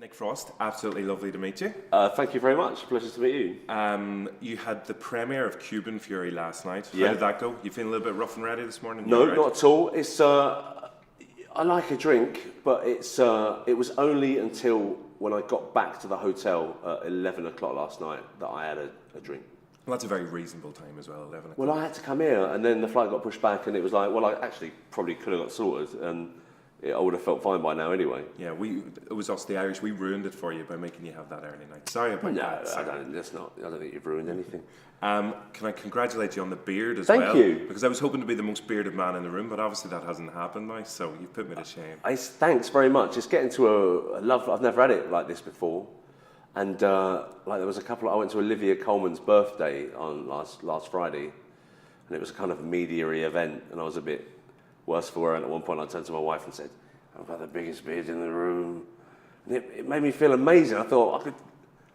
Nick Frost, absolutely lovely to meet you. Thank you very much. Pleasure to meet you. You had the premiere of Cuban Fury last night. Yeah. How did that go? You feeling a little bit rough and ready this morning? No, right? not at all. It's I like a drink, but it was only until when I got back to the hotel at 11 o'clock last night that I had a drink. Well, that's a very reasonable time as well, 11 o'clock. Well, I had to come here, and then the flight got pushed back, and it was like, well, I actually probably could have got slaughtered, and I would have felt fine by now anyway. Yeah, it was us, the Irish. We ruined it for you by making you have that early night. Sorry about that. No, I don't think you've ruined anything. Can I congratulate you on the beard as Thank well? you. Because I was hoping to be the most bearded man in the room, but obviously that hasn't happened now, so you've put me to shame. Thanks very much. It's getting to a love. I've never had it like this before. And like there was I went to Olivia Colman's birthday on last Friday, and it was a kind of media-y event, and I was a bit worse for wear. And at one point I turned to my wife and said, I've got the biggest beard in the room. And it made me feel amazing. I thought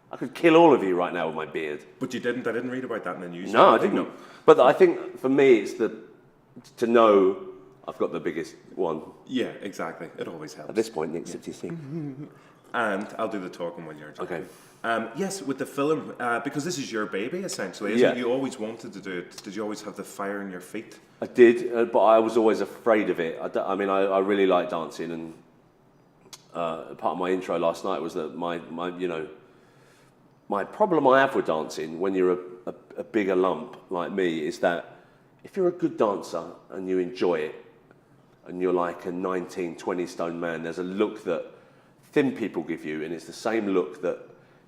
I could kill all of you right now with my beard. But you didn't. I didn't read about that in the news. No, I didn't. But I think for me it's to know I've got the biggest one. Yeah, exactly. It always helps. At this point, Nick, what do you think? And I'll do the talking while you're talking. Okay. Yes, with the film, because this is your baby, essentially, isn't it? You always wanted to do it. Did you always have the fire in your feet? I did, but I was always afraid of it. I really like dancing, and part of my intro last night was that my problem I have with dancing, when you're a bigger lump like me, is that if you're a good dancer and you enjoy it, and you're like a 19, 20 stone man, there's a look that thin people give you, and it's the same look that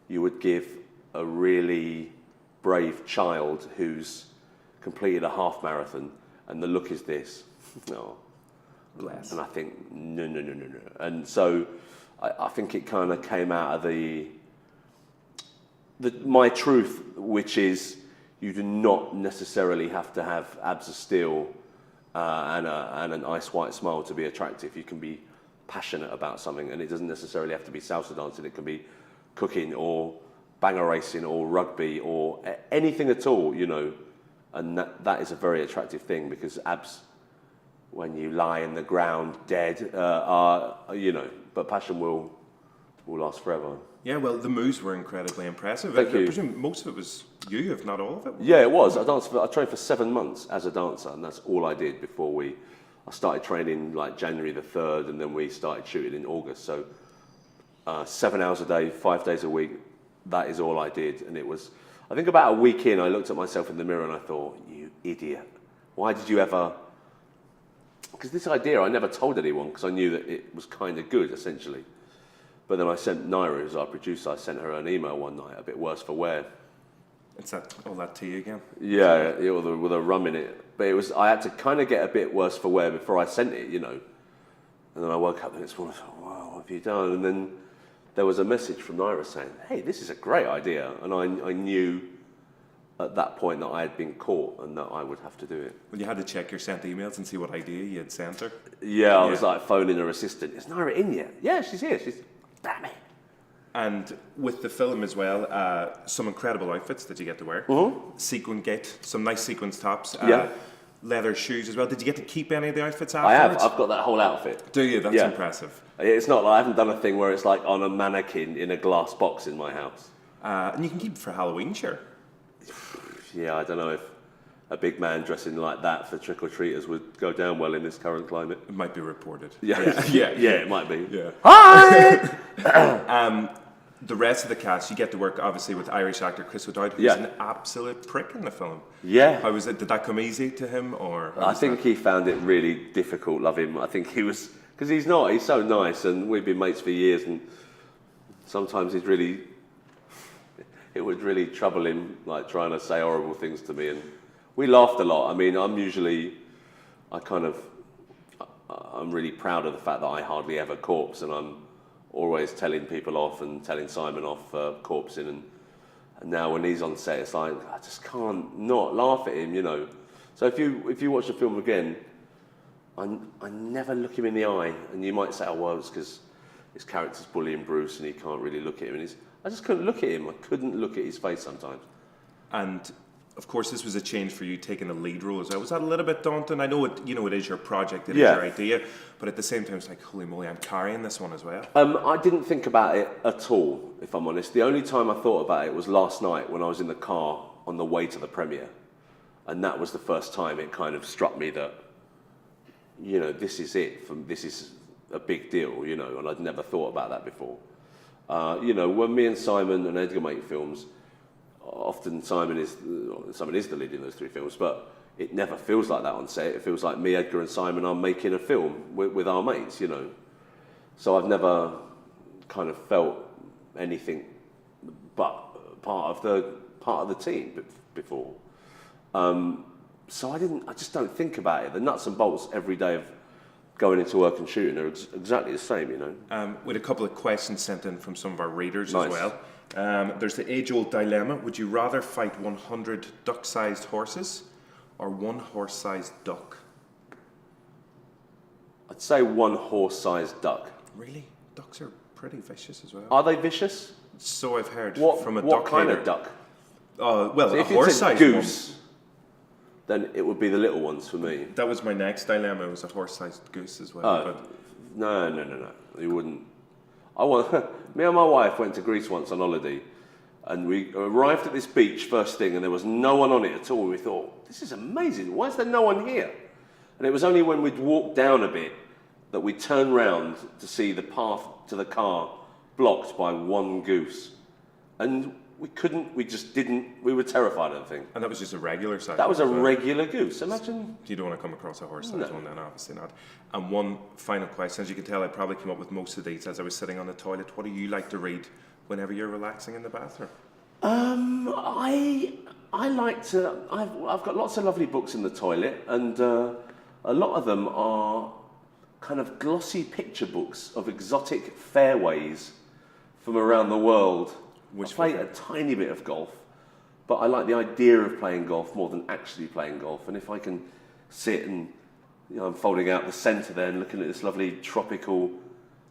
you would give a really brave child who's completed a half marathon, and the look is this. Oh, bless. And I think, no. And so I think it kind of came out of my truth, which is you do not necessarily have to have abs of steel and an ice white smile to be attractive. You can be passionate about something, and it doesn't necessarily have to be salsa dancing. It can be cooking or banger racing or rugby or anything at all, and that is a very attractive thing, because abs, when you lie in the ground dead, but passion will last forever. Yeah, well, the moves were incredibly impressive. Thank you. I presume most of it was you, if not all of it. Yeah, it was. I trained for 7 months as a dancer, and that's all I did before I started training like January the 3rd, and then we started shooting in August. So 7 hours a day, 5 days a week, that is all I did. And it was, I think about a week in, I looked at myself in the mirror and I thought, you idiot. Why did you ever... Because this idea, I never told anyone, because I knew that it was kind of good, essentially. But then I sent Naira, who's our producer, I sent her an email one night, a bit worse for wear. It's all that tea again? Yeah, with a rum in it. But I had to kind of get a bit worse for wear before I sent it, And then I woke up the next morning and thought, wow, what have you done? And then there was a message from Naira saying, hey, this is a great idea. And I knew at that point that I had been caught and that I would have to do it. Well, you had to check your sent emails and see what idea you had sent her? Yeah, I was like phoning her assistant. Is Naira in yet? Yeah, she's here. Damn it. And with the film as well, some incredible outfits that you get to wear. Mm-hmm. Sequin gate, some nice sequins tops. Yeah. Leather shoes as well. Did you get to keep any of the outfits I afterwards? have. I've got that whole outfit. Do you? That's impressive. It's not like I haven't done a thing where it's like on a mannequin in a glass box in my house. And you can keep it for Halloween, sure. Yeah, I don't know if a big man dressing like that for trick-or-treaters would go down well in this current climate. It might be reported. Yeah, it might be. Yeah. Hi! The rest of the cast, you get to work obviously with Irish actor Chris O'Dowd, who's an absolute prick in the film. Yeah. How was it? Did that come easy to him, or? I think he found it really difficult. Love him. I think he was, because he's so nice, and we've been mates for years, and sometimes it would really trouble him, like trying to say horrible things to me, and we laughed a lot. I mean, I'm really proud of the fact that I hardly ever corpse, and I'm always telling people off and telling Simon off for corpsing, and now when he's on set, it's like I just can't not laugh at him, So if you watch the film again, I never look him in the eye, and you might say, oh well, it's because his character's bullying Bruce and he can't really look at him, and I just couldn't look at him. I couldn't look at his face sometimes. And of course, this was a change for you taking a lead role as well. Was that a little bit daunting? I know it is your project, it is your idea, but at the same time, it's like, holy moly, I'm carrying this one as well. I didn't think about it at all, if I'm honest. The only time I thought about it was last night when I was in the car on the way to the premiere. And that was the first time it kind of struck me that, this is it. This is a big deal, and I'd never thought about that before. When me and Simon and Edgar make films, often Simon is the lead in those 3 films, but it never feels like that on set. It feels like me, Edgar and Simon are making a film with our mates, So I've never kind of felt anything but part of the team before. So I just don't think about it. The nuts and bolts every day of going into work and shooting are exactly the same, With a couple of questions sent in from some of our readers Nice. as well. There's the age-old dilemma. Would you rather fight 100 duck-sized horses or 1 horse-sized duck? I'd say 1 horse-sized duck. Really? Ducks are pretty vicious as well. Are they vicious? So I've heard from a What duck kind hater. of duck? Well, So a if it's a horse-sized goose, then it would be the little ones for me. one. That was my next dilemma. It was a horse-sized goose as well. But No. You wouldn't. Me and my wife went to Greece once on holiday, and we arrived at this beach first thing, and there was no one on it at all. We thought, this is amazing. Why is there no one here? And it was only when we'd walked down a bit that we turned round to see the path to the car blocked by 1 goose. And we just didn't, we were terrified of the thing. And that was just a regular size. That was a regular goose, imagine. You don't want to come across a horse-sized one then, obviously not. And one final question, as you can tell, I probably came up with most of these as I was sitting on the toilet. What do you like to read whenever you're relaxing in the bathroom? I like to, I've got lots of lovely books in the toilet, and a lot of them are kind of glossy picture books of exotic fairways from around the world. I play a tiny bit of golf, but I like the idea of playing golf more than actually playing golf. And if I can sit and I'm folding out the centre there and looking at this lovely tropical,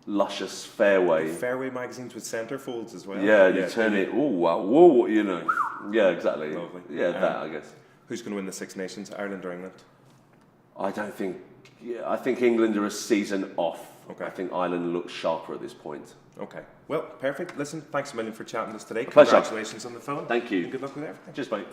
luscious fairway. Fairway magazines with centerfolds as well. Yeah, you turn it. Oh wow, whoa, Yeah, exactly. Lovely. Yeah, that I guess. Who's going to win the Six Nations, Ireland or England? I don't think. Yeah, I think England are a season off. Okay. I think Ireland looks sharper at this point. Okay. Well, perfect. Listen, thanks a million for chatting to us today. Pleasure. Congratulations on the phone. Thank you. And good luck with everything. Cheers, mate.